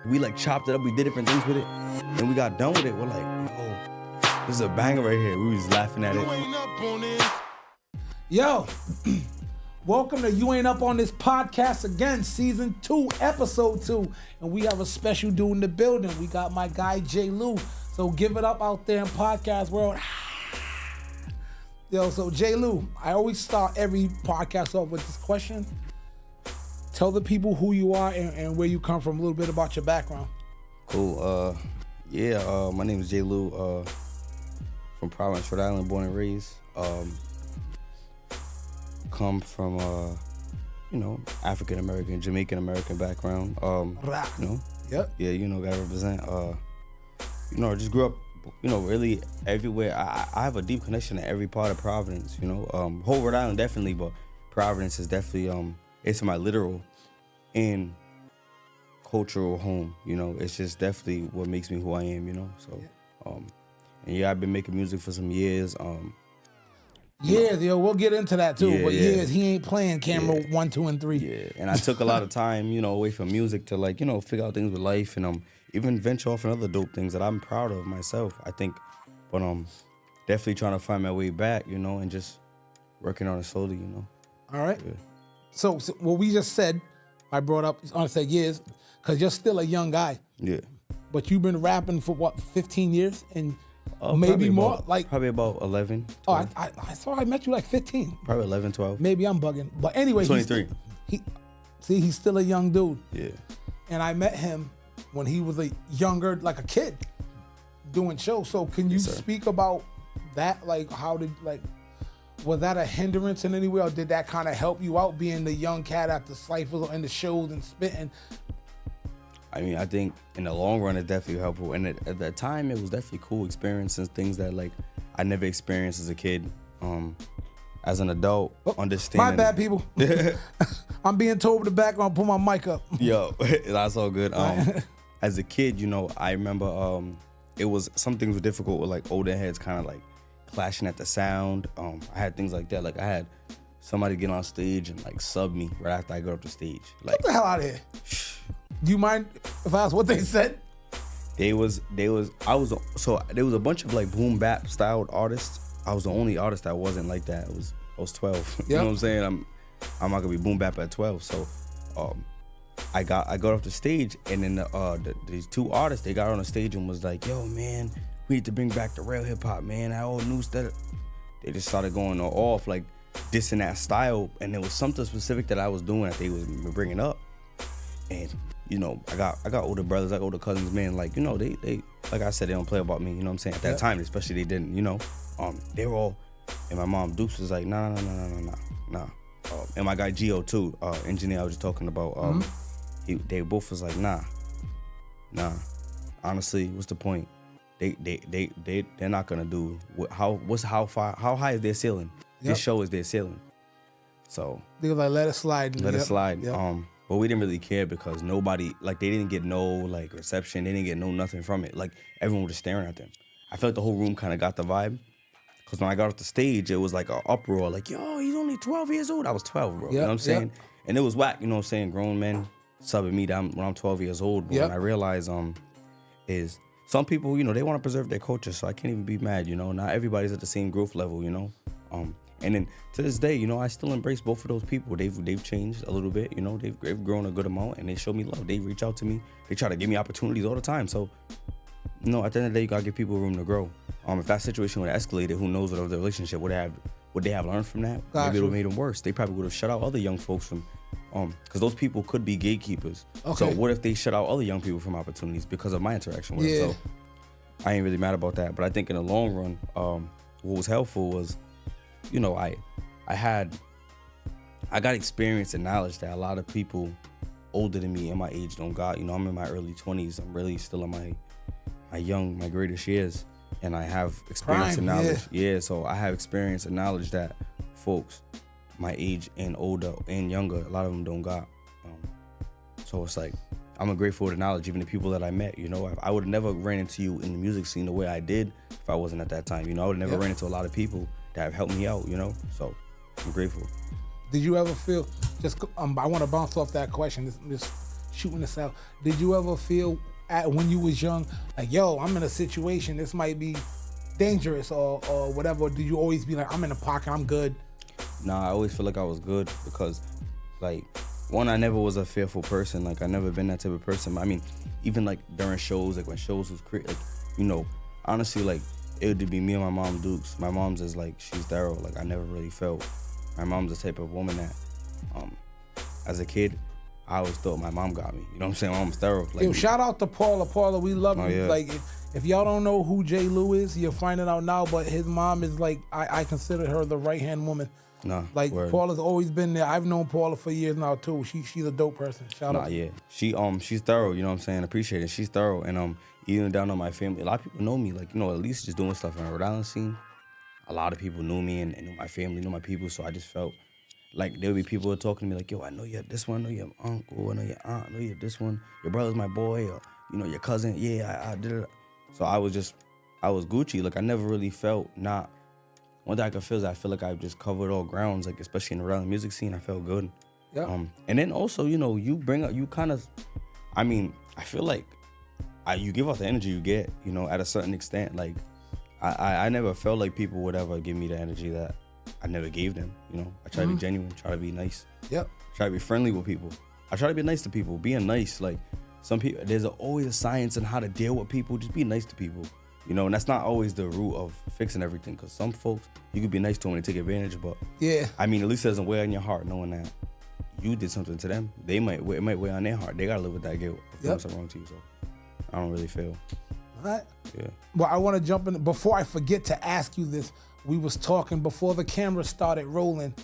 We like chopped it up. We did different things with it. And we got done with it. We're like, oh, this is a banger right here. We was laughing at it. Yo, welcome to You Ain't Up on This podcast again, season 2, episode 2. And we have a special dude in the building. We got my guy, J. Lou. So give it up out there in podcast world. Yo, so J. Lou, I always start every podcast off with this question. Tell the people who you are and where you come from, a little bit about your background. Cool. My name is J. Lou, from Providence, Rhode Island, born and raised. Come from, African American, Jamaican American background. Yep. Yeah, gotta represent. I just grew up, really everywhere. I have a deep connection to every part of Providence. Whole Rhode Island definitely, but Providence is definitely it's my literal and cultural home. It's just definitely what makes me who I am. So, I've been making music for some years. We'll get into that too. Years, he ain't playing camera 1, 2, and 3. Yeah, and I took a lot of time, away from music to figure out things with life and even venture off in other dope things that I'm proud of myself, I think. But definitely trying to find my way back, and just working on it slowly, All right. Yeah. So what we just said, I brought up, I said years, because you're still a young guy. Yeah. But you've been rapping for 15 years and maybe more? Probably about 11. 12. Oh, I saw I met you like 15. Probably 11, 12. Maybe I'm bugging. But anyway, 23. He's still a young dude. Yeah. And I met him when he was a younger, like a kid, doing shows. So can you speak about that? Like, was that a hindrance in any way, or did that kind of help you out being the young cat at the cyphers and the shows and spitting? I mean, I think in the long run, it's definitely helpful. And at that time, it was definitely cool experiences, things that I never experienced as a kid. As an adult, understanding. My bad, people. I'm being told in the background, put my mic up. Yo, that's all good. As a kid, I remember it was some things were difficult with older heads kind of clashing at the sound. I had things like that. I had somebody get on stage and sub me right after I got up the stage. Get the hell out of here. Do you mind if I ask what they said? There was a bunch of boom bap styled artists. I was the only artist that wasn't like that. I was 12. Yep. You know what I'm saying? I'm not gonna be boom bap at 12. So I got off the stage, and then these two artists, they got on the stage and was like, "Yo, man, we need to bring back the real hip hop, man. I all knew that." They just started going off dissing that style, and there was something specific that I was doing that they was bringing up, and. I got older brothers, older cousins, man, they like I said, they don't play about me, you know what I'm saying? At that time, especially, they didn't, they were all, and my mom, Dukes, was like, nah. And my guy, Gio, too, engineer I was just talking about, they both was like, nah. Honestly, what's the point? They're not gonna do, how high is their ceiling? This show is their ceiling. So. They were like, let it slide. Let it slide. Yep. But we didn't really care because nobody, they didn't get no, reception. They didn't get nothing from it. Everyone was just staring at them. I felt the whole room kind of got the vibe. Because when I got off the stage, it was an uproar. Yo, he's only 12 years old. I was 12, bro. You know what I'm saying? Yep. And it was whack, you know what I'm saying? Grown men subbing me when I'm 12 years old. But when I realized, is some people, they want to preserve their culture. So I can't even be mad, Not everybody's at the same growth level, And then to this day, I still embrace both of those people. They've changed a little bit, they've grown a good amount, and they show me love. They reach out to me. They try to give me opportunities all the time. So, at the end of the day, you gotta give people room to grow. If that situation would have escalated, who knows what the relationship would they have learned from that? Gotcha. Maybe it would have made them worse. They probably would have shut out other young folks from, because those people could be gatekeepers. Okay. So what if they shut out other young people from opportunities because of my interaction with them? So I ain't really mad about that. But I think in the long run, what was helpful was, I got experience and knowledge that a lot of people older than me in my age don't got. I'm in my early 20s. I'm really still in my greatest years, and I have experience and knowledge. Yeah, so I have experience and knowledge that folks my age and older and younger, a lot of them don't got. So it's I'm grateful for the knowledge, even the people that I met. I would have never ran into you in the music scene the way I did if I wasn't at that time. I would have never ran into a lot of people that have helped me out, So I'm grateful. Did you ever feel, I want to bounce off that question, just shooting this out. Did you ever feel when you was young, like, yo, I'm in a situation, this might be dangerous or whatever? Or did you always be like, I'm in the pocket, I'm good? Nah, I always feel like I was good because, like, one, I never was a fearful person. Like, I never been that type of person. I mean, even like during shows, like when shows was like, you know, honestly, like it would be me and my mom Dukes. My mom's is like, she's thorough. Like, I never really felt. My mom's the type of woman that, as a kid, I always thought my mom got me. You know what I'm saying? My mom's thorough. Like, yo, shout out to Paula. Paula, we love you. Yeah. Like, if y'all don't know who J. Lou is, you'll find it out now. But his mom is like, I consider her the right hand woman. Nah, like word. Paula's always been there. I've known Paula for years now too. She's a dope person. Shout out. Yeah. She's thorough, you know what I'm saying? Appreciate it. She's thorough. And even down on my family, a lot of people know me, like, you know, at least just doing stuff in the Rhode Island scene. A lot of people knew me and knew my family, knew my people, so I just felt like there would be people talking to me like, yo, I know you have this one, I know you have uncle, I know your aunt, I know you have this one, your brother's my boy, or, you know, your cousin, yeah, I did it. So I was Gucci. Like, I never really felt not. One thing I could feel is I feel like I've just covered all grounds, like, especially in the Rhode Island music scene, I felt good. Yeah. And then also, you know, you bring up, you kind of, I mean, I feel like you give out the energy you get, you know, at a certain extent. Like, I never felt like people would ever give me the energy that I never gave them, you know. I try to be genuine, try to be nice. Yep. Try to be friendly with people. I try to be nice to people. Being nice, like, some people, there's always a science in how to deal with people. Just be nice to people. You know, and that's not always the root of fixing everything, because some folks, you could be nice to them and they take advantage, but yeah, I mean, at least there's a way on your heart knowing that you did something to them. It might weigh on their heart. They gotta live with that guilt if doing something wrong to you. So I don't really feel. All right. Yeah. Well, I want to jump in before I forget to ask you this. We was talking before the camera started rolling.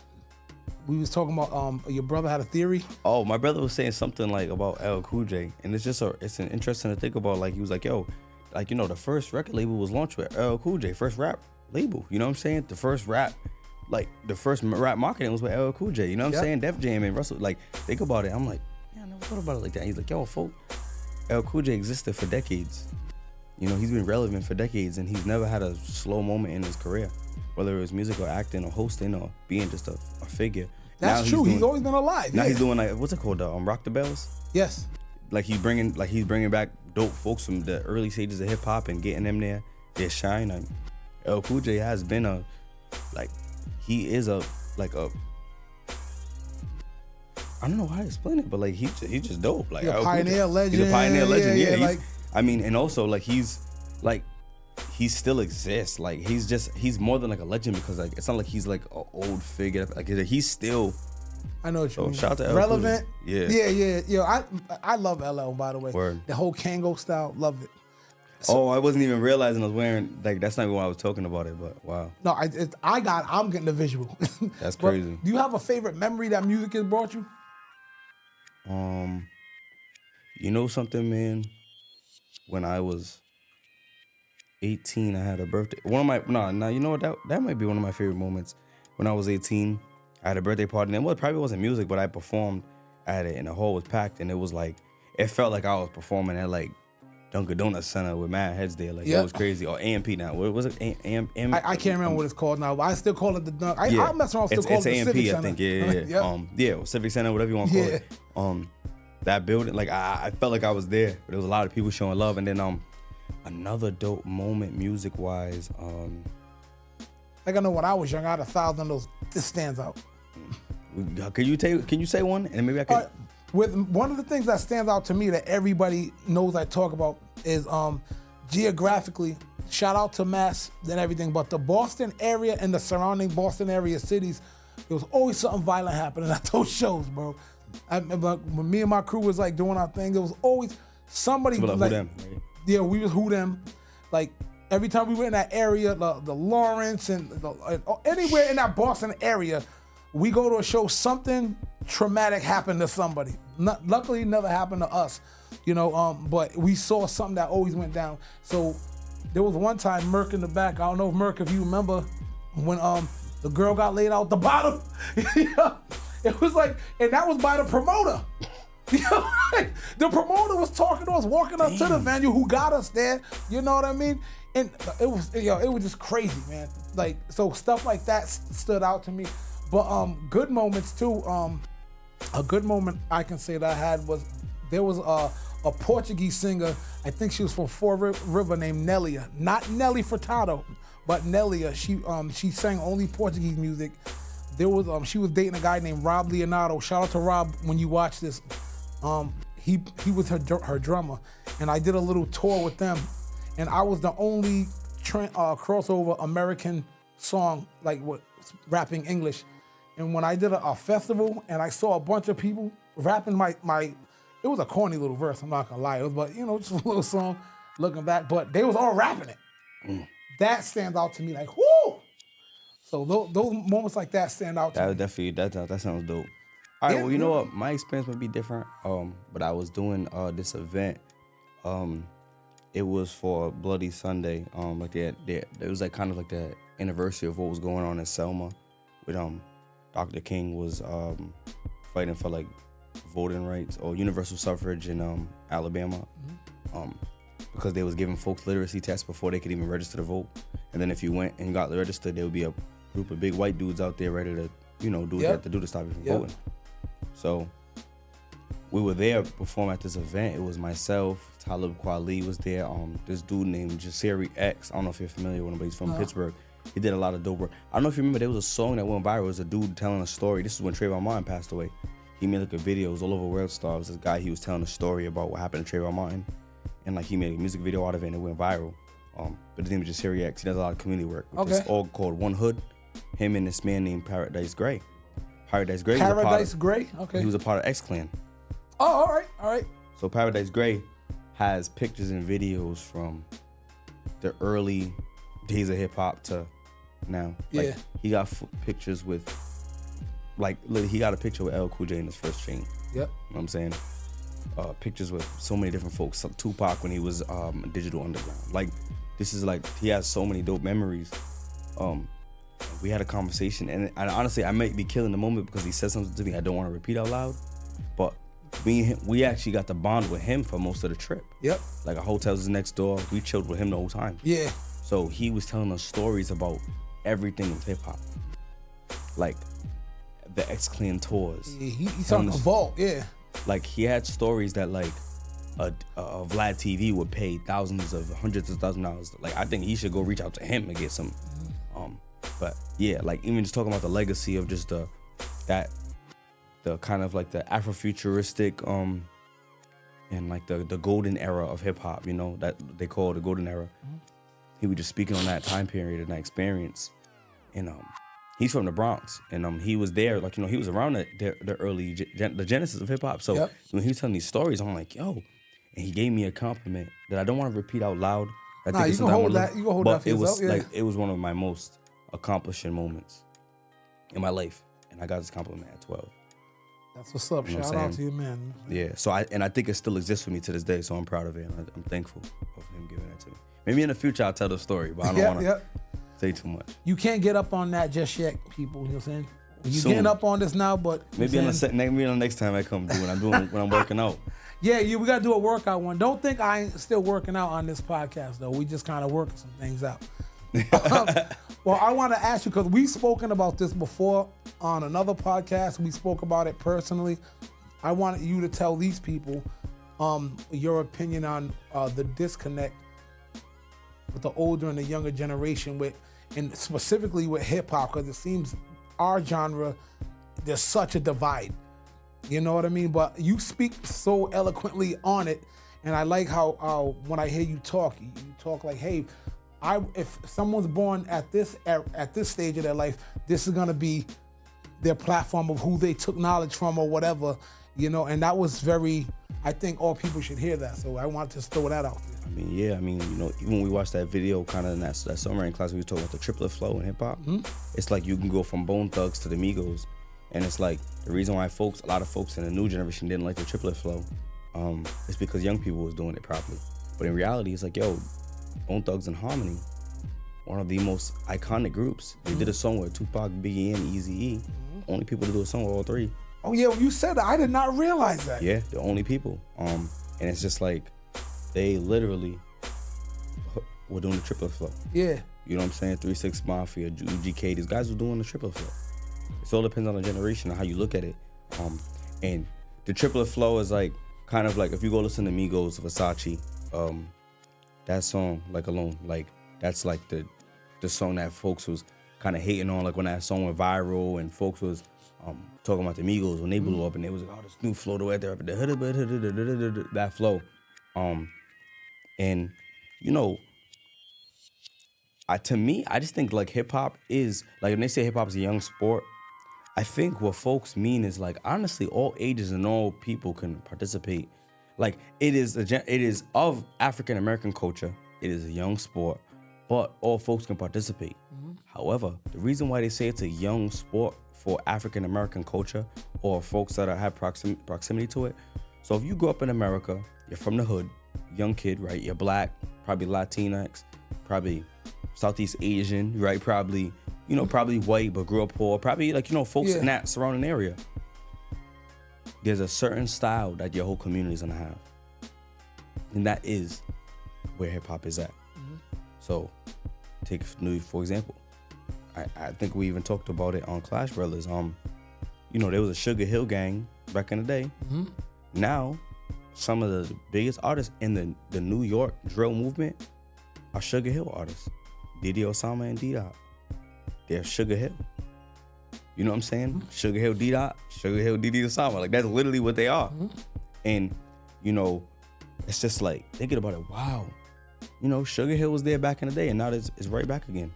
We was talking about your brother had a theory. Oh, my brother was saying something like about LL Cool J, and it's just it's an interesting to think about. Like, he was like, yo, like, you know, the first record label was launched with LL Cool J, first rap label. You know what I'm saying? The first rap, like, the first rap marketing was with LL Cool J. You know what I'm saying? Def Jam and Russell. Like, think about it. I'm like, man, I never thought about it like that. He's like, yo, folk, LL Cool J existed for decades. You know, he's been relevant for decades, and he's never had a slow moment in his career, whether it was music or acting or hosting or being just a figure. That's true. He's always been alive. Now he's doing, like, what's it called? Rock the Bells? Yes. Like, he's bringing back dope folks from the early stages of hip hop and getting them their shine. And LL Cool J has been he is I don't know how to explain it, but like he's just dope. Like, a pioneer legend. He's a pioneer legend. Yeah. Like, I mean, and also like he still exists. Like, he's more than like a legend, because like it's not like he's like an old figure. Like, he's still. I know what you mean. Shout out to LL relevant. Cool J. Yeah. Yo, I love LL, by the way. Word. The whole Kango style, loved it. So, I wasn't even realizing I was wearing, like, that's not even why I was talking about it, but wow. No, I'm getting the visual. That's crazy. Do you have a favorite memory that music has brought you? You know something, man? When I was 18, I had a birthday. You know what? That might be one of my favorite moments. When I was 18, I had a birthday party, and it probably wasn't music, but I performed at it, and the hall was packed, and it was like, it felt like I was performing at like Dunkin' Donuts Center with mad heads there. Like, it was crazy. Or AMP now. What was it? I can't remember what it's called now, but I still call it the Dunk. I mess around, still call it the AMP, Civic Center. I think. Yeah. Civic Center, whatever you want to call it. That building, like, I felt like I was there, but there was a lot of people showing love. And then another dope moment music-wise. Like, I know when I was young, I had 1,000 of those. This stands out. Can you say one? And maybe I can. With one of the things that stands out to me that everybody knows I talk about is geographically, shout out to Mass and everything, but the Boston area and the surrounding Boston area cities, there was always something violent happening at those shows, bro. I remember when me and my crew was like doing our thing, there was always somebody so like, who them, right? Yeah, we was who them. Like, every time we were in that area, the Lawrence and anywhere in that Boston area, we go to a show, something traumatic happened to somebody. Luckily, it never happened to us, you know. But we saw something that always went down. So there was one time, Merc in the back. I don't know if Merc, if you remember, when the girl got laid out the bottom. It was like, and that was by the promoter. Like, the promoter was talking to us, walking up to the venue, who got us there. You know what I mean? And it was just crazy, man. Like, so stuff like that stood out to me. But good moments too. A good moment I can say that I had was there was a Portuguese singer, I think she was from Fall River, named Nelia. Not Nelly Furtado, but Nelia. She sang only Portuguese music. There was she was dating a guy named Rob Leonardo. Shout out to Rob when you watch this. He was her drummer, and I did a little tour with them, and I was the only crossover American song like what rapping English. And when I did a festival and I saw a bunch of people rapping my it was a corny little verse, I'm not gonna lie. It was, but just a little song looking back, but they was all rapping it. That stands out to me like, whoo! So those moments like that stand out to me. Definitely, that sounds dope. All right, well, you know what? My experience might be different, but I was doing this event. It was for Bloody Sunday. Like it was like kind of like the anniversary of what was going on in Selma, with Dr. King was fighting for like voting rights or universal suffrage in Alabama, because they was giving folks literacy tests before they could even register to vote. And then if you went and got registered, there would be a group of big white dudes out there ready to, do what they have to do to stop you from voting. So we were there performing at this event. It was myself, Talib Kweli was there. This dude named Jasiri X. I don't know if you're familiar with him, but he's from Pittsburgh. He did a lot of dope work. I don't know if you remember, there was a song that went viral. It was a dude telling a story. This is when Trayvon Martin passed away. He made like a video. It was all over World Star. It was this guy, he was telling a story about what happened to Trayvon Martin. And like he made a music video out of it and it went viral. But his name is Jasiri X. He does a lot of community work. It's all called One Hood. Him and this man named Paradise Gray. Paradise Gray? Okay. He was a part of X-Clan. Oh, all right. So Paradise Gray has pictures and videos from the early days of hip hop to now. Like, he got pictures with, like, he got a picture with LL Cool J in his first chain. Yep. You know what I'm saying? Pictures with so many different folks. Tupac when he was Digital Underground. Like, this is like, he has so many dope memories. We had a conversation, and honestly, I might be killing the moment because he said something to me I don't want to repeat out loud. But me and him, we actually got to bond with him for most of the trip. Yep. Like, our hotels is next door. We chilled with him the whole time. Yeah. So he was telling us stories about everything with hip hop, like the X-Clan tours. Yeah, he's on the vault. Yeah. Like, he had stories that like a Vlad TV would pay hundreds of thousands of dollars. Like, I think he should go reach out to him and get some. But yeah, like, even just talking about the legacy of just the kind of like the Afrofuturistic and like the golden era of hip hop, that they call the golden era. He was just speaking on that time period and that experience. And he's from the Bronx, and he was there, like, he was around the early the genesis of hip hop. So when he was telling these stories, I'm like, yo, and he gave me a compliment that I don't want to repeat out loud. I think you can hold that. You can hold that for yourself. Like, it was one of my most accomplishing moments in my life, and I got this compliment at 12. That's what's up. Shout out to you, man. Yeah. So I think it still exists for me to this day. So I'm proud of it, and I'm thankful of him giving that to me. Maybe in the future I'll tell the story, but I don't want to say too much. You can't get up on that just yet, people. You know what I'm saying? You're getting up on this now, but maybe on the next time I come do when I'm working out. Yeah, we gotta do a workout one. Don't think I ain't still working out on this podcast though. We just kind of working some things out. Well, I want to ask you, because we've spoken about this before on another podcast. We spoke about it personally. I wanted you to tell these people your opinion on the disconnect with the older and the younger generation, and specifically with hip hop, because it seems our genre, there's such a divide. You know what I mean? But you speak so eloquently on it, and I like how when I hear you talk like, hey, if someone's born at this stage of their life, this is gonna be their platform of who they took knowledge from or whatever, and that was I think all people should hear that. So I want to throw that out there. Even when we watched that video kind of in that summer in class, we were talking about the triplet flow in hip hop. It's like you can go from Bone Thugs to the Migos, and it's like the reason why a lot of folks in the new generation didn't like the triplet flow is because young people was doing it properly. But in reality, it's like, yo, Bone Thugs and Harmony, one of the most iconic groups. They did a song with Tupac, Biggie, and Eazy-E. Only people to do a song with all three. Oh yeah, when you said that, I did not realize that. Yeah, the only people. And it's just like they literally were doing the triplet flow. Yeah. You know what I'm saying? 3 6 Mafia, UGK, these guys were doing the triplet flow. It all depends on the generation and how you look at it. And the triplet flow is like kind of like if you go listen to Migos, Versace, that song like Alone, like that's like the song that folks was kind of hating on, like when that song went viral and folks was talking about the Migos when they blew up and they was like, oh, this new flow the way they're that flow, and you know, to me, I just think like hip hop is like when they say hip hop is a young sport. I think what folks mean is like honestly, all ages and all people can participate. Like it is of African American culture. It is a young sport, but all folks can participate. However, the reason why they say it's a young sport for African American culture or folks that have proximity to it. So if you grew up in America, you're from the hood, young kid, right? You're black, probably Latinx, probably Southeast Asian, right? Probably, probably white but grew up poor. Probably like, folks in that surrounding area. There's a certain style that your whole community is gonna have. And that is where hip hop is at. So take for example. I think we even talked about it on Clash Brothers. There was a Sugar Hill gang back in the day. Now, some of the biggest artists in the New York drill movement are Sugar Hill artists. Diddy Osama and D-Dot. They're Sugar Hill. You know what I'm saying? Sugar Hill D-Dot, Sugar Hill Diddy Osama. Like that's literally what they are. And, it's just like thinking about it, wow. Sugar Hill was there back in the day and now it's right back again.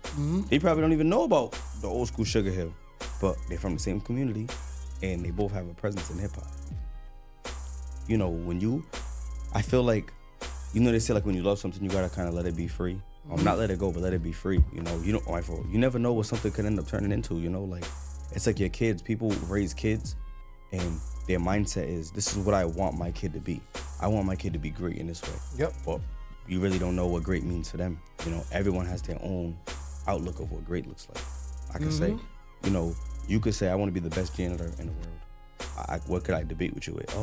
They probably don't even know about the old school Sugar Hill, but they're from the same community and they both have a presence in hip hop. I feel like, they say like when you love something, you gotta kind of let it be free. Not let it go, but let it be free. You never know what something could end up turning into, like it's like your kids, people raise kids and their mindset is, this is what I want my kid to be. I want my kid to be great in this way. Yep. But you really don't know what great means for them. Everyone has their own outlook of what great looks like. I could say, you could say, I want to be the best janitor in the world. What could I debate with you with?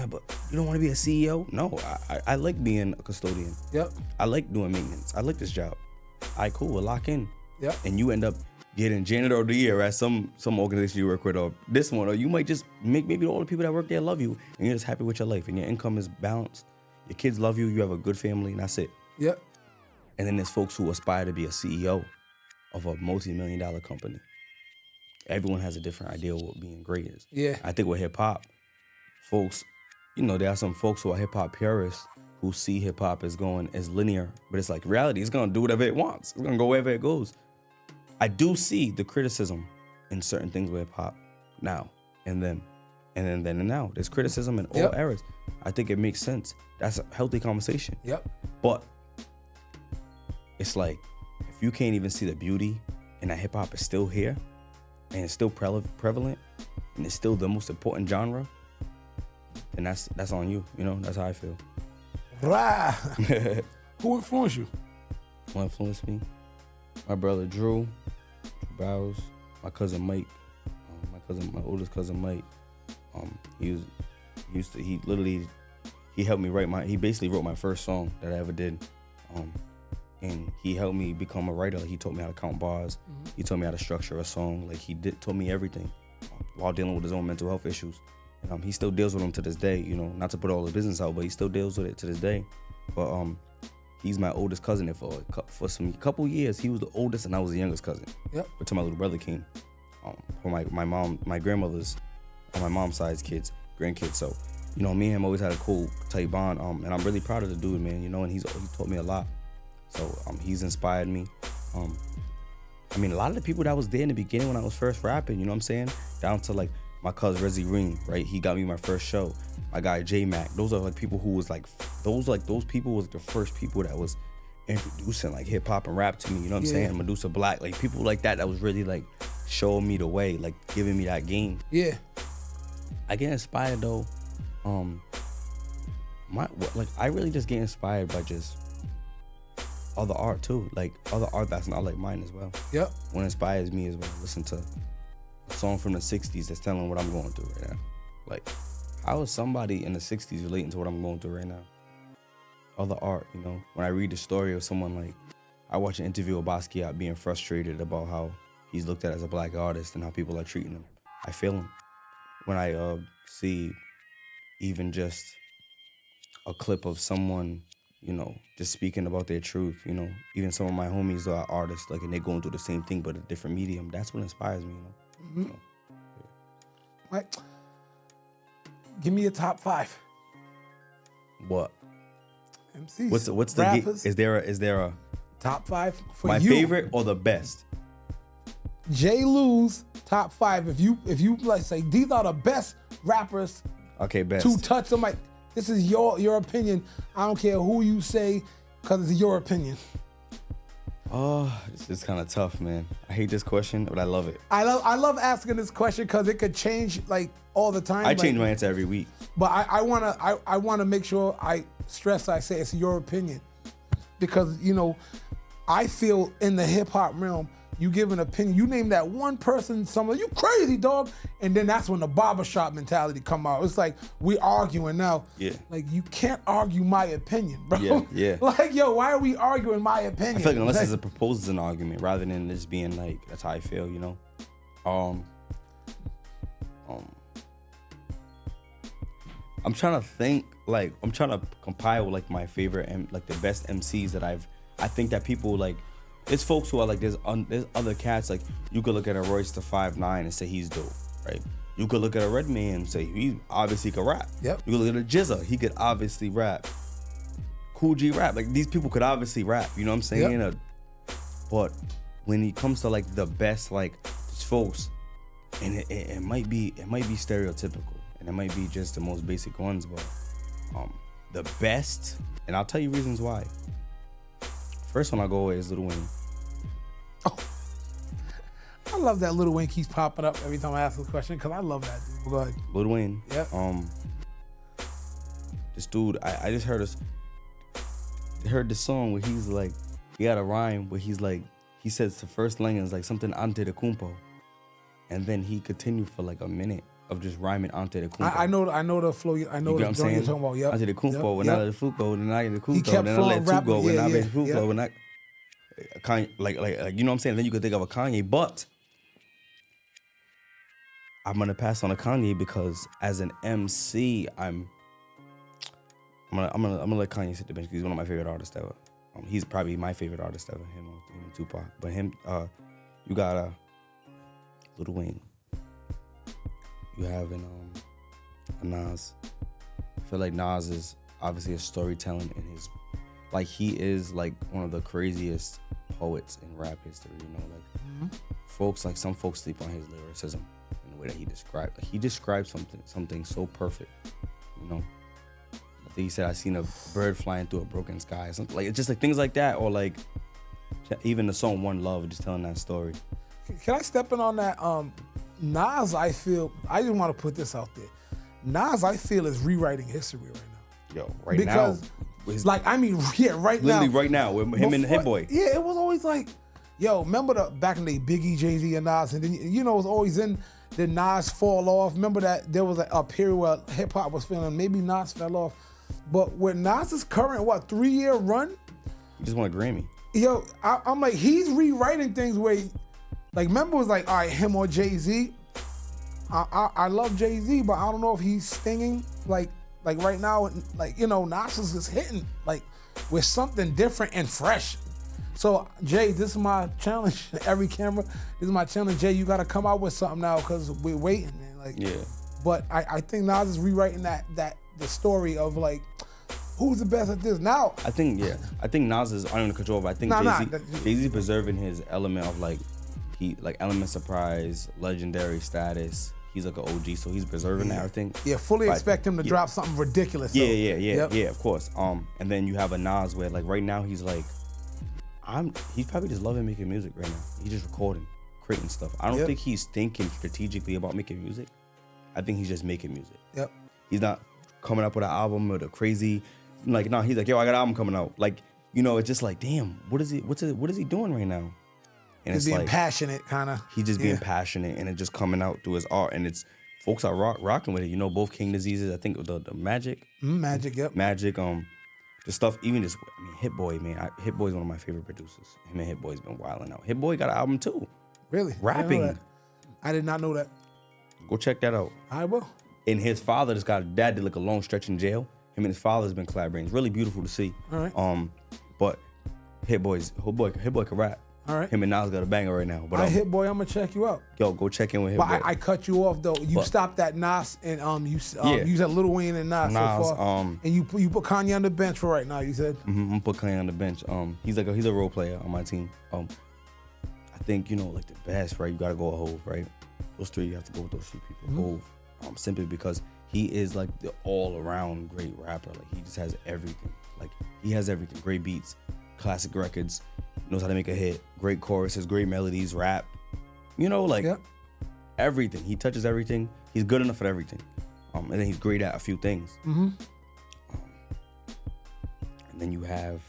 But you don't want to be a CEO? No, I like being a custodian. Yep. I like doing maintenance. I like this job. All right, cool, we'll lock in. Yep. And you end up getting janitor of the year at some organization you work with, or this one, or you might just make maybe all the people that work there love you and you're just happy with your life and your income is balanced. Your kids love you, you have a good family, and that's it. Yep. And then there's folks who aspire to be a CEO of a multi-million-dollar company. Everyone has a different idea of what being great is. Yeah. I think with hip-hop, folks, there are some folks who are hip-hop purists who see hip-hop as going as linear, but it's like reality, it's going to do whatever it wants. It's going to go wherever it goes. I do see the criticism in certain things with hip-hop now and then. And then and now. There's criticism in all eras. I think it makes sense. That's a healthy conversation. Yep. But it's like, if you can't even see the beauty and that hip hop is still here and it's still prevalent and it's still the most important genre, then that's on you. That's how I feel. Right. Who influenced you? Who influenced me? My brother Drew Bowers, my cousin Mike, my oldest cousin Mike. He helped me write he basically wrote my first song that I ever did. And he helped me become a writer. He taught me how to count bars. He taught me how to structure a song. Like taught me everything while dealing with his own mental health issues. And he still deals with them to this day, not to put all the business out, but he still deals with it to this day. But he's my oldest cousin, and for some couple years, he was the oldest and I was the youngest cousin. Yep. Until my little brother came. For my grandmother's, on my mom's side's kids, grandkids. So, me and him always had a cool, tight bond. And I'm really proud of the dude, man, and he taught me a lot. So he's inspired me. A lot of the people that was there in the beginning when I was first rapping, you know what I'm saying? Down to like my cousin Rezzy Ring, right? He got me my first show. My guy J Mac. Those are like people who was like, those people was the first people that was introducing like hip hop and rap to me, you know what I'm saying? Medusa Black, like people like that was really like showing me the way, like giving me that game. Yeah. I get inspired though. I really just get inspired by just other art too, like other art that's not like mine as well. Yep. What inspires me is when I listen to a song from the 60s that's telling what I'm going through right now. Like, how is somebody in the 60s relating to what I'm going through right now? Other art, when I read the story of someone like, I watch an interview of Basquiat being frustrated about how he's looked at as a black artist and how people are treating him. I feel him. When I see even just a clip of someone, just speaking about their truth, even some of my homies are artists, like, and they're going through the same thing, but a different medium. That's what inspires me, Mm-hmm. Right. Give me a top 5. What? MCs. What's the rappers. is there a Top 5 for my you? favorite or the best? J. Lou's top 5. If you like say these are the best rappers Okay, best. to touch them, like this is your opinion. I don't care who you say, because it's your opinion. Oh, this is kind of tough, man. I hate this question, but I love it. I love asking this question because it could change like all the time. I change my answer every week. But I wanna make sure I say it's your opinion, because I feel in the hip hop realm, you give an opinion, you name that one person, someone, you crazy dog, and then that's when the barbershop mentality come out. It's like we arguing now. Yeah. Like you can't argue my opinion, bro. Yeah. Like yo, why are we arguing my opinion? I feel like unless it's a proposal, it's an argument, rather than just being like, that's how I feel, I'm trying to think, like, I'm trying to compile like my favorite and like the best MCs that I think that people like. It's folks who are like, there's other cats, like you could look at a Royce the 5'9" and say he's dope, right? You could look at a Redman and say he obviously could rap. Yep. You could look at a Jizza, he could obviously rap. Cool G rap, like these people could obviously rap, you know what I'm saying? Yep. But when it comes to like the best, like folks, and it might be stereotypical, and it might be just the most basic ones, but the best, and I'll tell you reasons why. First one I'll go away is Lil Wayne. Oh, I love that Lil Wayne keeps popping up every time I ask this question, because I love that dude. Go ahead. Lil Wayne. Yep. This dude, I just heard this song where he's like, he had a rhyme where he's like, he says the first line is like something ante de kumpo, and then he continued for like a minute of just rhyming ante de kumpo. I know the flow. I know the joint you're talking about. Yep. Ante de kumpo, when I let Fuko, then I let He Kuko, kept then I let flowing, Tugo, when I let rapping. Fuko, when I Kanye, like you know what I'm saying. Then you could think of a Kanye, but I'm gonna pass on a Kanye because as an MC, I'm gonna let Kanye sit the bench because he's one of my favorite artists ever. He's probably my favorite artist ever. Him and Tupac, but you got Lil Wayne. You have a Nas. I feel like Nas is obviously a storytelling in his, like he is like one of the craziest poets in rap history. Folks, like some folks sleep on his lyricism in the way that he described. Like he described something so perfect. I think he said, "I seen a bird flying through a broken sky." Something like it's just like things like that, or like even the song "One Love," just telling that story. Can I step in on that? Nas, I feel, I just want to put this out there. Nas, I feel, is rewriting history right now. Yo, right because, now. Because, like, I mean, yeah, right now. Literally right now, with him and Hit Boy. Yeah, it was always like, yo, remember the back in the day, Biggie, Jay-Z, and Nas, and then, it was always in the Nas fall off. Remember that there was a period where hip-hop was feeling, maybe Nas fell off. But with Nas's current, 3-year run? He just won a Grammy. Yo, I'm like, he's rewriting things where, like, remember it was like, all right, him or Jay-Z. I love Jay-Z, but I don't know if he's stinging like right now. Like, Nas is just hitting like with something different and fresh. So Jay, this is my challenge. Every camera, this is my challenge. Jay, you got to come out with something now because we're waiting, man. Like, yeah. But I think Nas is rewriting the story of like, who's the best at this now? I think Nas is under control, but I think Jay-Z preserving his element of like. He like element surprise, legendary status. He's like an OG, so he's preserving that, I think. Yeah, fully expect him to drop something ridiculous. Yeah, of course. And then you have a Nas where like right now he's like, he's probably just loving making music right now. He's just recording, creating stuff. I don't think he's thinking strategically about making music. I think he's just making music. Yep. He's not coming up with an album or the crazy, like no, he's like, yo, I got an album coming out. Like, it's just like, damn, what is he doing right now? And he's being like, passionate, kind of. He's just being passionate, and it just coming out through his art, and it's folks are rocking with it. Both King Diseases. I think the Magic. Magic, yep. Magic. The stuff. Even just, Hit Boy, man. Hit Boy's one of my favorite producers. Him and Hit Boy's been wilding out. Hit Boy got an album too. Really? Rapping. I did not know that. Go check that out. I will. And his father just got, dad did like a long stretch in jail. Him and his father's been collaborating. It's really beautiful to see. All right. But Hit Boy can rap. All right. Him and Nas got a banger right now. But Hit Boy, I'm gonna check you out. Yo, go check in with Hit Boy. But I cut you off though. You stopped at Nas and you said Lil Wayne and Nas so far. And you put Kanye on the bench for right now. You said. I'm gonna put Kanye on the bench. He's a role player on my team. I think like the best, right? You gotta go with Hov, right? Those three, you have to go with those three people. Hov, simply because he is like the all-around great rapper. Like he just has everything. Like he has everything. Great beats, classic records, knows how to make a hit, great choruses, great melodies, rap. Everything. He touches everything. He's good enough at everything. And then he's great at a few things. And then you have.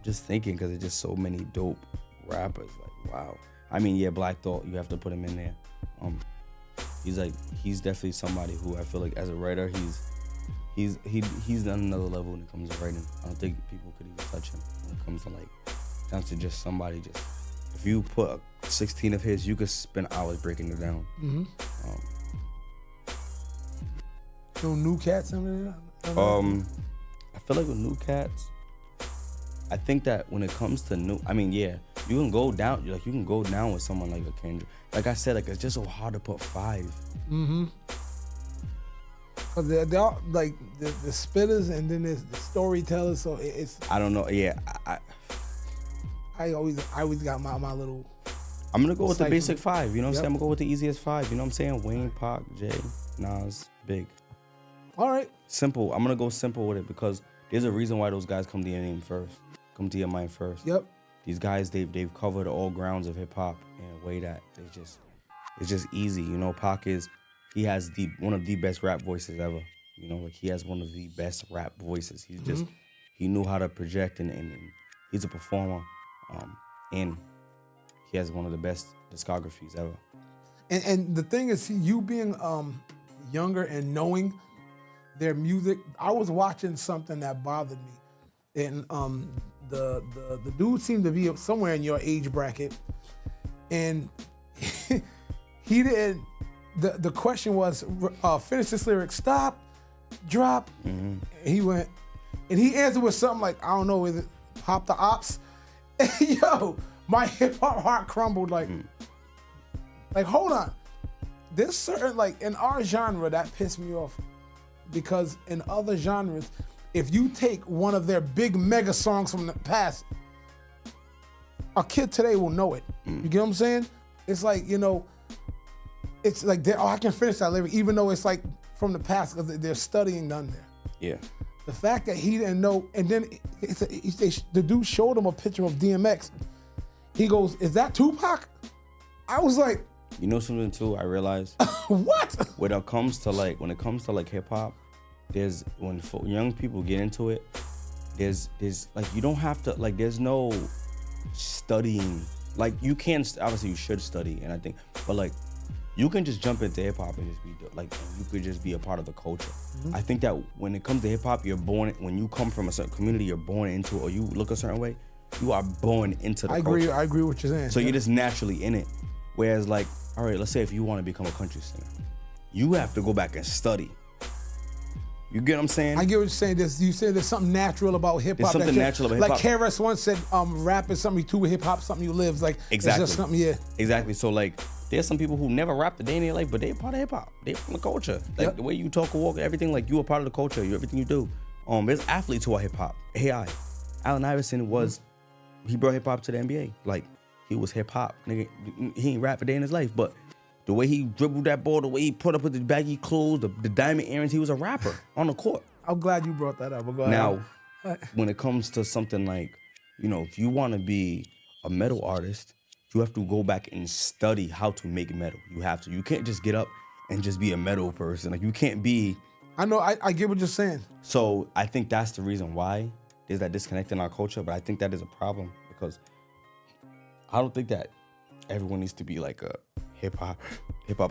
Just thinking because there's just so many dope rappers. Like wow. I mean, yeah, Black Thought. You have to put him in there. He's definitely somebody who I feel like as a writer, he's on another level when it comes to writing. I don't think people could even touch him when it comes to down to just somebody. Just if you put 16 of his, you could spend hours breaking it down. No New Cats in there. I feel like with New Cats, I think that when it comes to you can go down. You can go down with someone like a Kendrick. Like I said, it's just so hard to put 5. Cause they're all, like the spitters and then there's the storytellers. So it's. I don't know. Yeah, I always got my little. I'm gonna go with the basic 5. You know what I'm saying? I'm gonna go with the easiest 5. You know what I'm saying? Wayne, Pac, Jay, Nas, Big. All right. Simple. I'm gonna go simple with it because there's a reason why those guys come to your name first. Come to your mind first. Yep. These guys, they've covered all grounds of hip hop in a way that it's just easy. Pac he has one of the best rap voices ever. He has one of the best rap voices. He's just he knew how to project and he's a performer. And he has one of the best discographies ever. And the thing is, you being younger and knowing their music, I was watching something that bothered me, and the dude seemed to be somewhere in your age bracket, and he didn't. The question was, finish this lyric, stop, drop. And he went, and he answered with something like, I don't know, is it Pop the Ops? Yo, my hip hop heart crumbled. Like, hold on. There's certain, in our genre, that pissed me off. Because in other genres, if you take one of their big mega songs from the past, a kid today will know it. You get what I'm saying? It's like, it's like, I can finish that lyric, even though it's like from the past, because they're studying done there. Yeah. The fact that he didn't know, and then the dude showed him a picture of DMX. He goes, "Is that Tupac?" I was like, you know something too? I realized what? When it comes to hip hop, there's when young people get into it, there's you don't have to there's no studying. You can obviously you should study, and I think, but you can just jump into hip hop and just be you could just be a part of the culture. I think that when it comes to hip hop, when you come from a certain community, you're born into it, or you look a certain way, you are born into the culture. I agree with what you're saying. So you're just naturally in it. Whereas all right, let's say if you want to become a country singer, you have to go back and study. You get what I'm saying? I get what you're saying. You said there's something natural about hip hop. There's something natural about hip hop. Like KRS once said, rap is something you do with hip hop, something you live. Exactly. It's just something, yeah. Exactly. So there's some people who never rapped a day in their life, but they're part of hip hop. They're from the culture. The way you talk or walk, everything, you are part of the culture. Everything you do. There's athletes who are hip hop. AI. Allen Iverson he brought hip hop to the NBA. He was hip hop. Nigga, he ain't rap a day in his life, but the way he dribbled that ball, the way he put up with the baggy clothes, the diamond earrings, he was a rapper on the court. I'm glad you brought that up. Now, when it comes to something if you want to be a metal artist, you have to go back and study how to make metal. You have to. You can't just get up and just be a metal person. You can't be. I know. I get what you're saying. So I think that's the reason why there's that disconnect in our culture. But I think that is a problem because I don't think that everyone needs to be a hip hop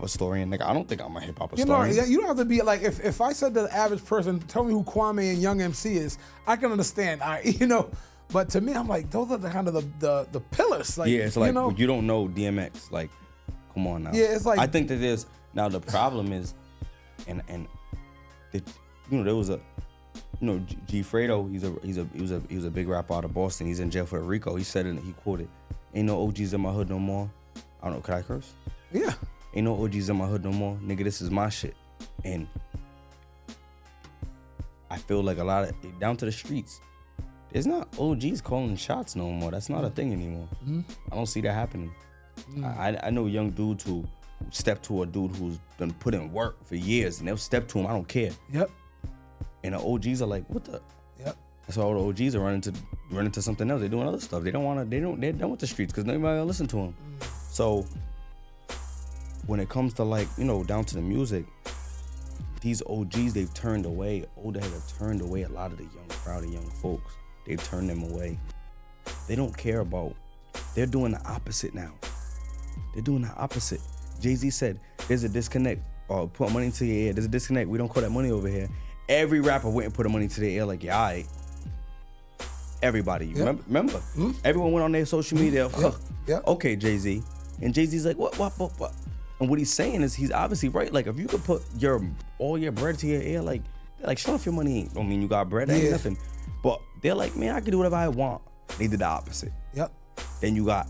historian. I don't think I'm a hip hop historian. You don't have to be if I said to the average person, tell me who Kwame and Young MC is, I can understand. But to me, I'm those are the kind of the pillars. It's you don't know DMX. Come on now. Yeah, it's like I think that there's now the problem is, and it, there was a, G Fredo. He was a big rapper out of Boston. He's in jail for the RICO. He said it. He quoted, "Ain't no OGs in my hood no more." I don't know. Could I curse? Yeah. Ain't no OGs in my hood no more, nigga. This is my shit, and I feel like a lot of down to the streets. There's not OGs calling shots no more. That's not a thing anymore. Mm-hmm. I don't see that happening. I know young dudes who step to a dude who's been putting in work for years, and they'll step to him. I don't care. Yep. And the OGs are like, what the? Yep. That's why all the OGs are running to something else. They're doing other stuff. They're done with the streets because nobody gonna listen to them. So when it comes to down to the music, these OGs, they've turned away. Older heads have turned away a lot of the young crowd of young folks. They've turned them away. They don't care about. They're doing the opposite now. They're doing the opposite. Jay-Z said, "There's a disconnect. Put money into your ear. There's a disconnect. We don't call that money over here." Every rapper went and put the money to their ear, like, yeah, all right. Everybody, you remember? Mm-hmm. Everyone went on their social media. Yep. Okay, Jay-Z, and Jay-Z's like, what? And what he's saying is, he's obviously right. Like, if you could put all your bread to your ear, like show off your money. Don't mean you got bread. Ain't nothing. But they're like, man, I can do whatever I want. They did the opposite. Yep. Then you got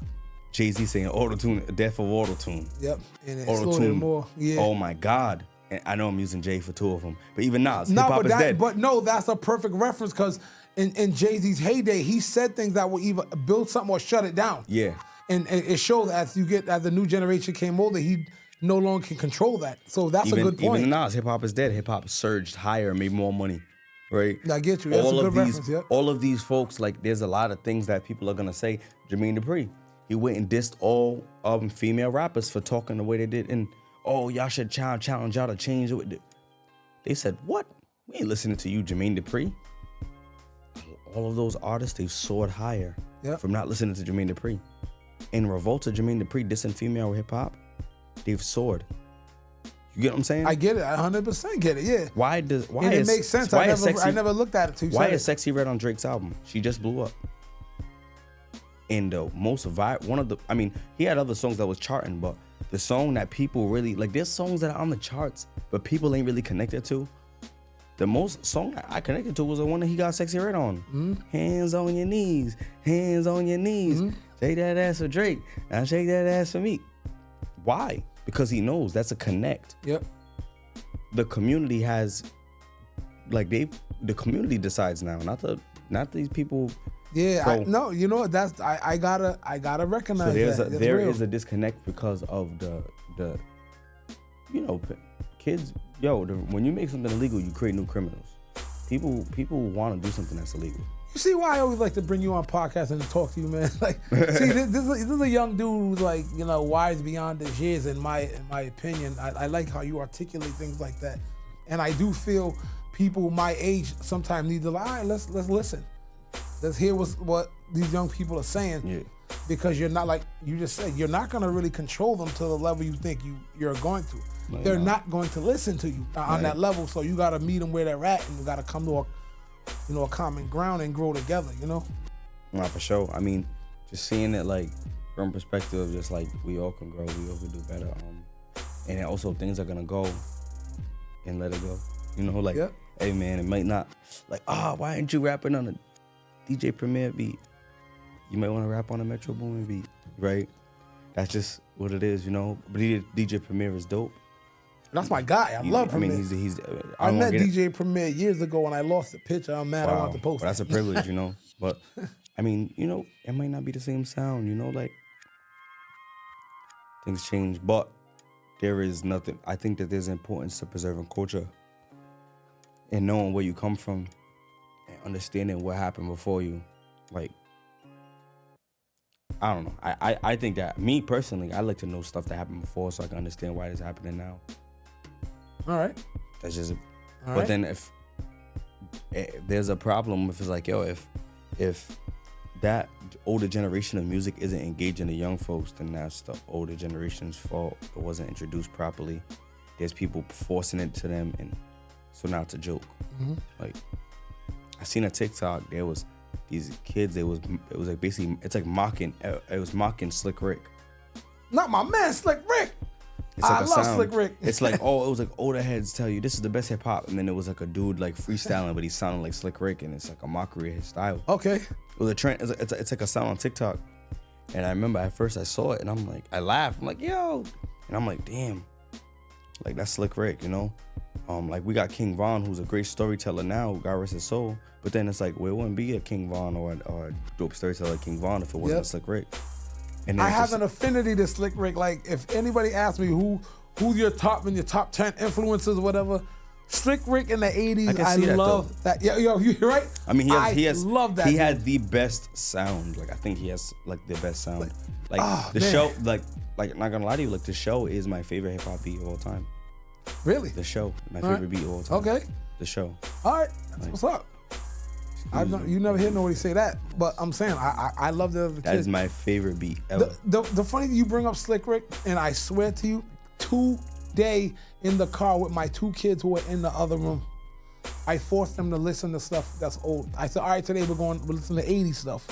Jay-Z saying auto-tune, death of auto-tune. Yep. And auto-tune more. Yeah. Oh my God. And I know I'm using Jay for two of them, but even Nas, hip-hop is dead. But no, that's a perfect reference because in Jay-Z's heyday, he said things that will either build something or shut it down. Yeah. And it shows as the new generation came older, he no longer can control that. So that's a good point. Even Nas, hip-hop is dead. Hip-hop surged higher and made more money, right? I get you. That's a good reference, yep. All of these folks, like, there's a lot of things that people are going to say. Jermaine Dupri, he went and dissed all female rappers for talking the way they did. And, oh, y'all should challenge y'all to change it. They said, what? We ain't listening to you, Jermaine Dupri. All of those artists, they've soared higher from not listening to Jermaine Dupri. In revolt to Jermaine Dupri dissing female hip-hop, they've soared. You get what I'm saying? I get it. I 100% get it, yeah. It makes sense. I never looked at it too. Why is Sexy Red on Drake's album? She just blew up. And the most he had other songs that was charting, but the song that people really, like, there's songs that are on the charts, but people ain't really connected to. The most song I connected to was the one that he got Sexy Red on. Mm-hmm. Hands on your knees, hands on your knees. Mm-hmm. Shake that ass for Drake, now shake that ass for me. Why? Because he knows that's a connect. Yep. The community has, the community decides now, not these people. Yeah, I gotta recognize so there is a disconnect because of the kids. When you make something illegal, you create new criminals. People want to do something that's illegal. You see why I always like to bring you on podcasts and talk to you, man. Like, see, this is a young dude who's wise beyond his years, in my opinion. I like how you articulate things like that, and I do feel people my age sometimes need to all right, let's listen. Let's hear what these young people are saying. Yeah. Because you're not, like you just said, you're not going to really control them to the level you think you're going to. No, they're not going to listen to you on that level. So you got to meet them where they're at, and you got to come to a common ground and grow together. Not for sure. I mean, just seeing it from perspective of just we all can grow, we all can do better. And also things are gonna go, and let it go. Hey man, it might not why aren't you rapping on a DJ Premier beat? You might want to rap on a Metro Boomin beat, right? That's just what it is, But DJ Premier is dope. That's my guy. I love Premier. I met DJ Premier years ago when I lost the picture. I'm mad. I want to post. Well, that's a privilege, But I mean, it might not be the same sound, things change. But there is nothing. I think that there's importance to preserving culture and knowing where you come from and understanding what happened before you. I don't know. I think that, me personally, I like to know stuff that happened before so I can understand why it's happening now. All right. That's just but then if there's a problem, if it's if that older generation of music isn't engaging the young folks, then that's the older generation's fault. It wasn't introduced properly. There's people forcing it to them, and so now it's a joke. Mm-hmm. I seen a TikTok, there was these kids, it was basically, it's mocking, it was mocking Slick Rick. Not my man, Slick Rick. It's like I a love sound. Slick Rick. It's like, oh, it was like older heads tell you this is the best hip hop, and then it was like a dude like freestyling, but he sounded like Slick Rick, and it's like a mockery of his style. Okay. It was a trend. It's like a sound on TikTok, and I remember at first I saw it, and I'm like, I laughed. I'm like, yo, and I'm like, damn, like that's Slick Rick, you know. Like we got King Von, who's a great storyteller now, God rest his soul. But then it's like, well, it wouldn't be a King Von or a dope storyteller like King Von if it wasn't a Slick Rick. And I have an affinity to Slick Rick. Like, if anybody asks me who's your top 10 influences or whatever, Slick Rick in the 80s, I love that. Yeah, yo, you're right. I mean, he has love that. He had the best sound. Like, I think he has like the best sound. Like the man. show, like not gonna lie to you, like the show is my favorite hip hop beat of all time. Really? The show, my favorite beat of all time. Okay. The show. All right, that's what's up. You never hear nobody say that, but I'm saying I love the other That kids. is my favorite beat ever. The funny thing, you bring up Slick Rick, and I swear to you, today in the car with my 2 kids who were in the other room, I forced them to listen to stuff that's old. I said, all right, today we're listen to 80s stuff.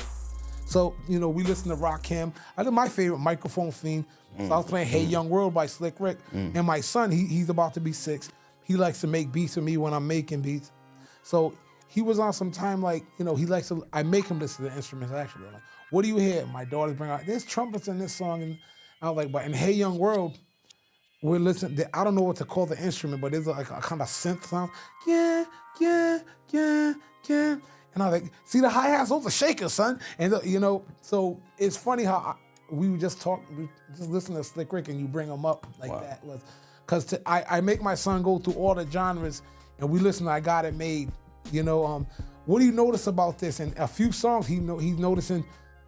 So, you know, we listen to Rakim. I did my favorite, Microphone Fiend. So I was playing Hey Young World by Slick Rick. And my son, he's about to be 6. He likes to make beats with me when I'm making beats. So he was on some time, like, you know, he likes to, I make him listen to the instruments actually. I'm like, what do you hear? My daughters bring out, there's trumpets in this song. And I was like, but in Hey Young World, we're listening, I don't know what to call the instrument, but it's like a kind of synth sound. Yeah, yeah, yeah, yeah. And I was like, see the hi-hats, those are shakers, son. And, you know, so it's funny how we would just listen to Slick Rick and you bring them up like that. Because I make my son go through all the genres and we listen to I Got It Made. You know, what do you notice about this? And a few songs he's noticing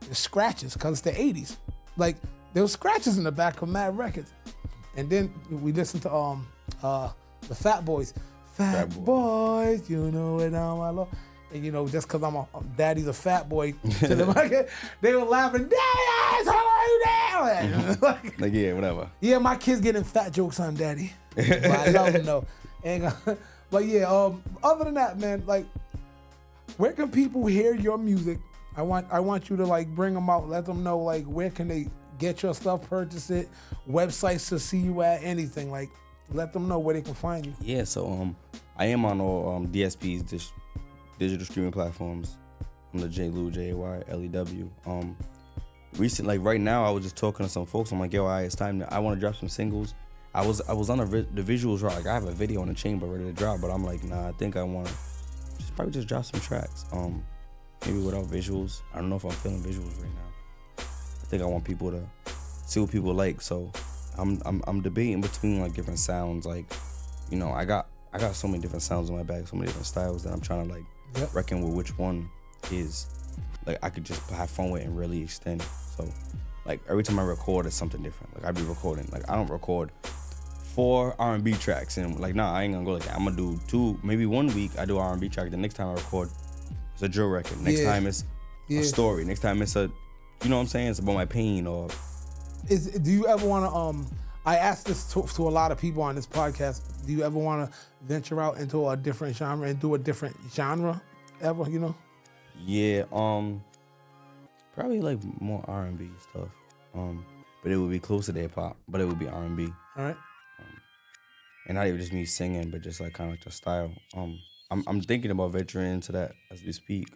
the scratches because it's the 80s. Like, there was scratches in the back of mad records. And then we listen to the Fat Boys. Fat Boys, you know it on my love. And you know, just because I'm daddy's a fat boy, to them, they were laughing, Daddy, how are you now? Like, yeah, whatever. Yeah, my kids getting fat jokes on daddy. But I love them though. And, but yeah, other than that, man, like, where can people hear your music? I want you to like bring them out, let them know like where can they get your stuff, purchase it, websites to see you at, anything. Like, let them know where they can find you. Yeah, so I am on all DSPs, digital streaming platforms. I'm the J-Lew, J-A-Y-L-E-W. Recently, like right now, I was just talking to some folks. I'm like, yo, all right, it's time. I want to drop some singles. I was on the visuals right. Like I have a video in the chamber ready to drop, but I'm like, nah, I think I want to probably just drop some tracks. Maybe without visuals. I don't know if I'm feeling visuals right now. I think I want people to see what people like. So I'm debating between like different sounds. Like, you know, I got so many different sounds in my bag, so many different styles that I'm trying to like reckon with which one is like I could just have fun with and really extend. So like every time I record, it's something different. Like I be recording, like I don't record 4 R&B tracks and like nah, I ain't gonna go like that. I'm gonna do 2, maybe 1 week I do an R&B track. The next time I record, it's a drill record. Next time it's a story. Next time it's a, you know what I'm saying? It's about my pain or. Do you ever want to? I asked this to a lot of people on this podcast. Do you ever want to venture out into a different genre and do a different genre ever? You know? Yeah. Probably like more R&B stuff. But it would be closer to hip hop. But it would be R&B. All right. And not even just me singing, but just like kind of like the style. I'm thinking about venturing into that as we speak.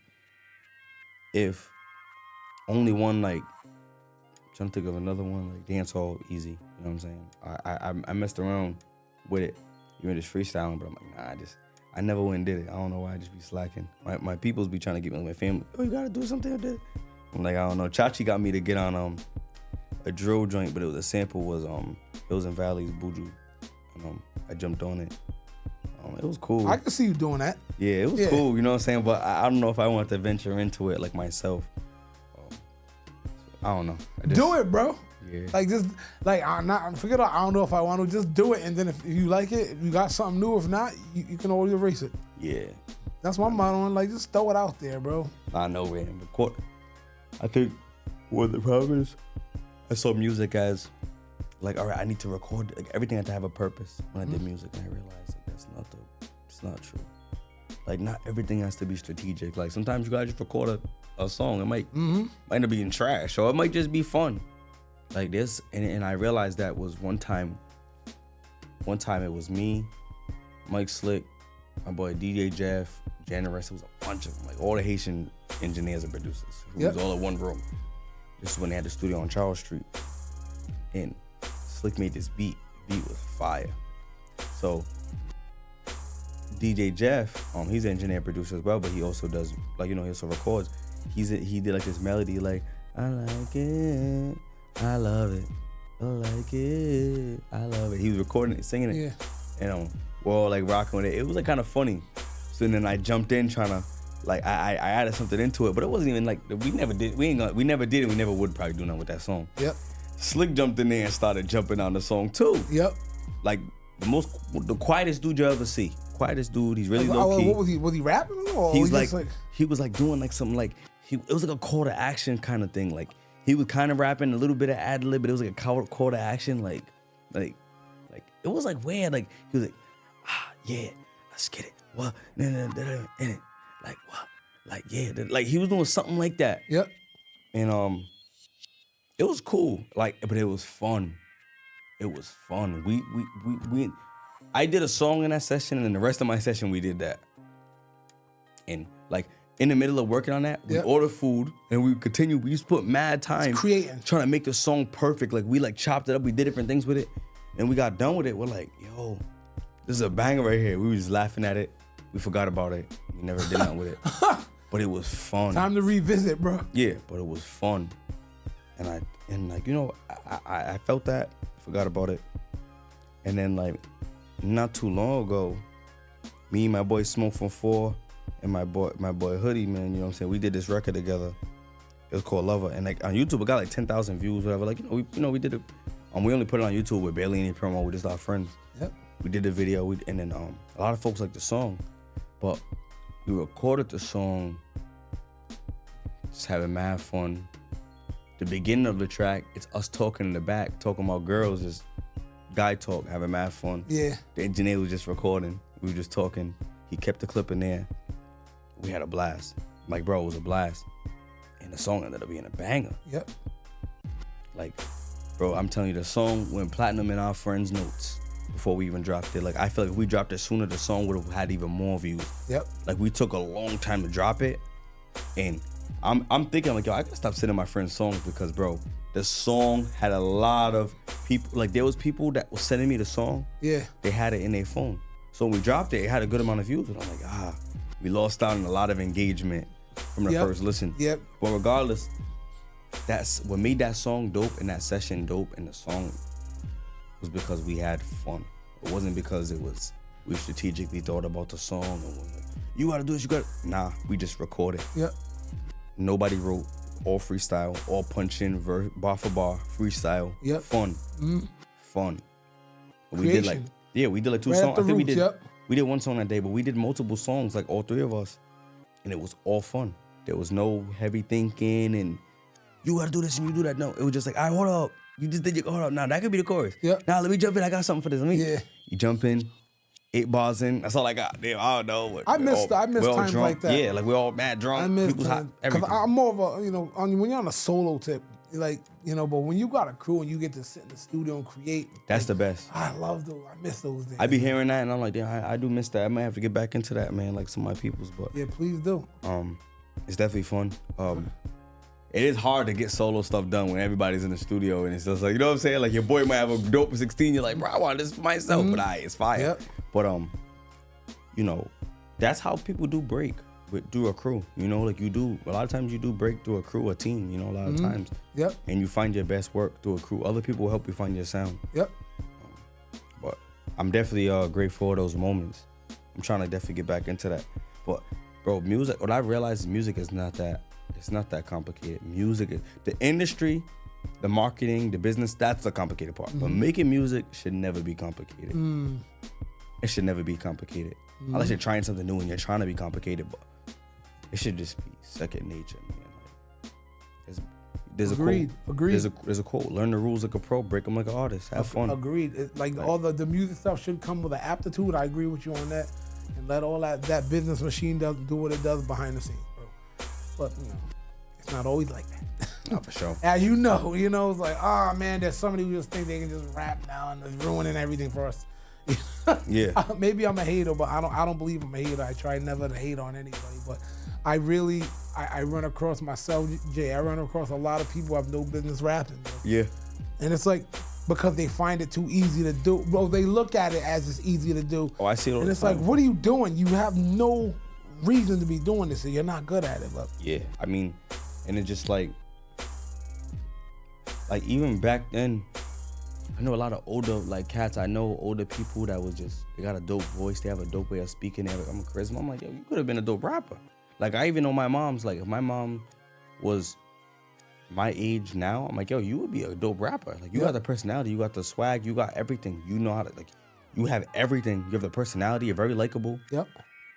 If only one like. Trying to think of another one, like dancehall, easy. You know what I'm saying? I messed around with it, even just freestyling, but I'm like, nah, I never went and did it. I don't know why I just be slacking. My peoples be trying to get me, my family, oh, you gotta do something with this. I'm like, I don't know. Chachi got me to get on a drill joint, but the sample was Hills and Valleys, Buju. And I jumped on it. It was cool. I can see you doing that. Yeah, it was cool, you know what I'm saying? But I don't know if I want to venture into it like myself. I don't know. Do it, bro. Yeah. Like just like I don't know if I want to, just do it, and then if you like it, if you got something new. If not, you can always erase it. Yeah. That's my motto. Like just throw it out there, bro. I know, man. I think what the problem is, I saw music as like, all right, I need to record. Like everything had to have a purpose when I did music, and I realized like it's not true. Like not everything has to be strategic. Like sometimes you gotta just record a song. It might end up being trash, or it might just be fun. Like this, and I realized that was one time it was me, Mike Slick, my boy DJ Jeff, Janice. It was a bunch of them, like all the Haitian engineers and producers. It was all in one room. This is when they had the studio on Charles Street. And Slick made this beat. The beat was fire. So DJ Jeff, he's an engineer producer as well, but he also does, like, he also records. He did like this melody like, I like it, I love it, I like it, I love it. He was recording it, singing it. Yeah. And we're all like rocking with it. It was like kind of funny. So then I jumped in trying to, like, I added something into it, but it wasn't even like, we never did it, we never would probably do nothing with that song. Yep. Slick jumped in there and started jumping on the song too. Yep. Like the quietest dude you'll ever see. Quietest dude, he's really low key. What was he? Was he rapping or He's like he was like doing like something like it was like a call to action kind of thing. Like he was kind of rapping a little bit of ad lib, but it was like a call to action. Like it was like weird. Like he was like, yeah, let's get it. What? Like what? Like yeah, like he was doing something like that. Yep. And it was cool. Like, but it was fun. It was fun. We I did a song in that session, and then the rest of my session we did that. And like in the middle of working on that, we ordered food and we continued. We used to put mad time creating, trying to make the song perfect. Like we like chopped it up, we did different things with it, and we got done with it. We're like, yo, this is a banger right here. We were just laughing at it. We forgot about it. We never did nothing with it. But it was fun. Time to revisit, bro. Yeah, but it was fun. And I felt that, forgot about it. And then like not too long ago, me, my boy Smoke from 4, and my boy Hoodie, man, you know what I'm saying? We did this record together. It was called Lover. And like on YouTube, it got like 10,000 views, whatever. Like, we did it. We only put it on YouTube with barely any promo. We just our friends. Yep. We did the video, and then a lot of folks like the song, but we recorded the song, just having mad fun. The beginning of the track, it's us talking in the back, talking about girls, just guy talk, having mad fun. Yeah. The engineer was just recording. We were just talking. He kept the clip in there. We had a blast. Like, bro, it was a blast. And the song ended up being a banger. Yep. Like, bro, I'm telling you, the song went platinum in our friends' notes before we even dropped it. Like, I feel like if we dropped it sooner, the song would have had even more views. Yep. Like, we took a long time to drop it. And I'm thinking, like, yo, I gotta stop sending my friends songs because, bro, the song had a lot of people. Like, there was people that was sending me the song. Yeah. They had it in their phone. So when we dropped it, it had a good amount of views. And I'm like, we lost out on a lot of engagement from the first listen. Yep. But regardless, that's what made that song dope and that session dope, and the song was because we had fun. It wasn't because we strategically thought about the song and was like, you gotta do this, you gotta. Nah, we just recorded. Yep. Nobody wrote, all freestyle, all punch in, bar for bar, freestyle. Yep. Fun. Fun. We Creation. we did like 2 Right songs. I think roots, we did one song that day, but we did multiple songs, like all 3 of us. And it was all fun. There was no heavy thinking and you gotta do this and you do that. No, it was just like, all right, hold up. You just did your, hold up. Now that could be the chorus. Yep. Now let me jump in. I got something for this. Yeah. You jump in, 8 bars in. That's all I got. Damn, I don't know. I miss times drunk. like that. Yeah, like we're all mad drunk. I miss People's hot. because Everything. I'm more of a, when you're on a solo tip, like, but when you got a crew and you get to sit in the studio and create. That's the best. I love those. I miss those days. I be hearing that and I'm like, damn, I do miss that. I might have to get back into that, man, like some of my people's. But yeah, please do. It's definitely fun. It is hard to get solo stuff done when everybody's in the studio and it's just like, you know what I'm saying? Like your boy might have a dope 16. You're like, bro, I want this for myself, but it's fire. Yep. But that's how people do break through a crew. Like you do a lot of times you do break through a crew, a team. A lot of times. Yep. And you find your best work through a crew. Other people will help you find your sound. Yep. But I'm definitely grateful for those moments. I'm trying to definitely get back into that. But bro, music. What I realized is music is not that. It's not that complicated. Music is the industry, the marketing, the business. That's the complicated part. But making music should never be complicated. It should never be complicated. Unless you're trying something new and you're trying to be complicated, but it should just be second nature, man. Like, there's a quote. Agreed. There's a quote. Learn the rules like a pro. Break them like an artist. Have fun. Agreed. All the music stuff should come with an aptitude. I agree with you on that. And let all that business machine do what it does behind the scenes, bro. But it's not always like that. Not for sure. As you know, it's like, oh man, there's somebody who just think they can just rap now and it's ruining everything for us. Yeah. Maybe I'm a hater, but I don't believe I'm a hater. I try never to hate on anybody, but I really I run across myself, Jay. I run across a lot of people who have no business rapping. Bro. Yeah. And it's like because they find it too easy to do. Bro, they look at it as it's easy to do. Oh, I see it all and the it's time. like, what are you doing? You have no reason to be doing this, and you're not good at it. But yeah, I mean, and it's just like even back then, I know a lot of older like cats. I know older people that was just they got a dope voice. They have a dope way of speaking. They have a charisma. I'm like, yo, you could have been a dope rapper. Like I even know my mom's like, if my mom was my age now, I'm like, yo, you would be a dope rapper. Like you got the personality, you got the swag, you got everything. You know how to you have everything. You have the personality. You're very likable. Yep.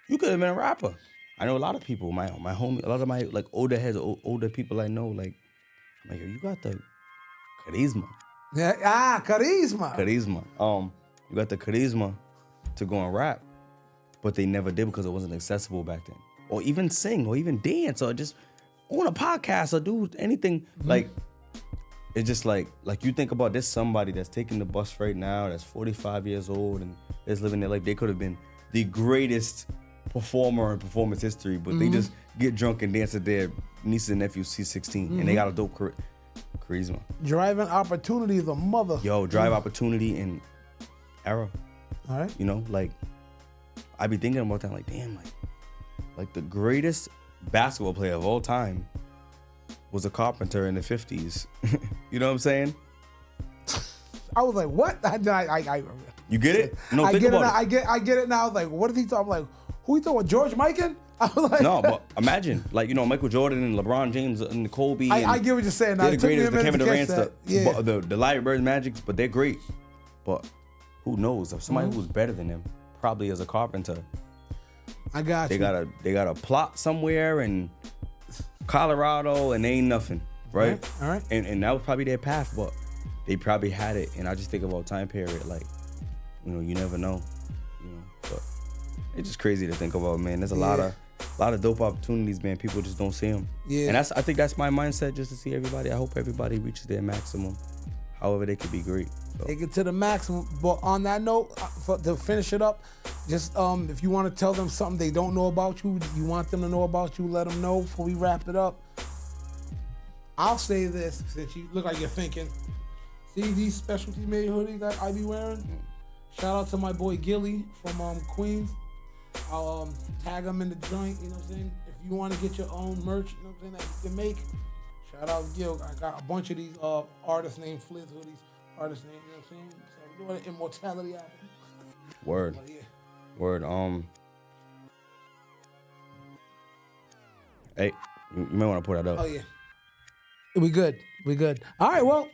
You could have been a rapper. I know a lot of people, my homie, a lot of my like older heads, older people I know, like, I'm like, yo, you got the charisma. Yeah, charisma. Charisma. You got the charisma to go and rap, but they never did because it wasn't accessible back then. Or even sing, or even dance, or just on a podcast, or do anything. Mm-hmm. Like, it's just like you think about this somebody that's taking the bus right now, that's 45 years old and is living their life. They could have been the greatest performer in performance history, but they just get drunk and dance at their nieces and nephews C16, and they got a dope charisma. Driving opportunity is a mother. Yo, drive opportunity and era. All right. You know, like I be thinking about that, like damn, like the greatest basketball player of all time was a carpenter in the 50s. You know what I'm saying? I was like, what? I You get it? No, I think get it about now. it. I get it now. I was like, what is he talking? I'm like, who he talking about? George Mikan? I was like, No, but imagine, like, you know, Michael Jordan and LeBron James and Kobe. I get what you're saying. Now, They're it the took me a greatest, the minute Kevin to catch Durant's, that. Yeah. the Larry Bird Magics, but they're great. But who knows? If somebody who's better than them, probably as a carpenter, I got you. they got a plot somewhere in Colorado and they ain't nothing, right? All right. And that was probably their path, but they probably had it. And I just think about time period, like, you know, you never know, you know. But it's just crazy to think about, man. There's a lot of dope opportunities, man. People just don't see them. Yeah. And I think that's my mindset, just to see everybody. I hope everybody reaches their maximum, however they could be great. So. Take it to the maximum. But on that note, to finish it up, just if you want to tell them something they don't know about you, you want them to know about you, let them know before we wrap it up. I'll say this, since you look like you're thinking. See these specialty made hoodies that I be wearing? Shout out to my boy Gilly from Queens. I'll tag him in the joint, you know what I'm saying? If you want to get your own merch, you know what I'm saying, that you can make, shout out Gil. I got a bunch of these artist named Fliz hoodies. Artist name, you know what I'm saying? So we're doing an Immortality album. Word. But yeah. Word. Hey, you may want to put that up. Oh yeah. We good. All right, well.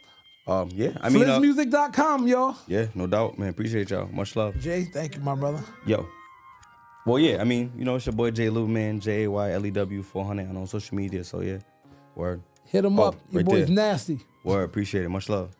Yeah. I mean, FlizMusic.com, y'all. yeah, no doubt, man. Appreciate y'all. Much love. Jay, thank you, my brother. Yo. Well, yeah. I mean, you know, it's your boy Jay Lou, man. JAYLEW 400 on social media. So yeah. Word. Hit him up. Your right boy's there. nasty. Word. Appreciate it. Much love.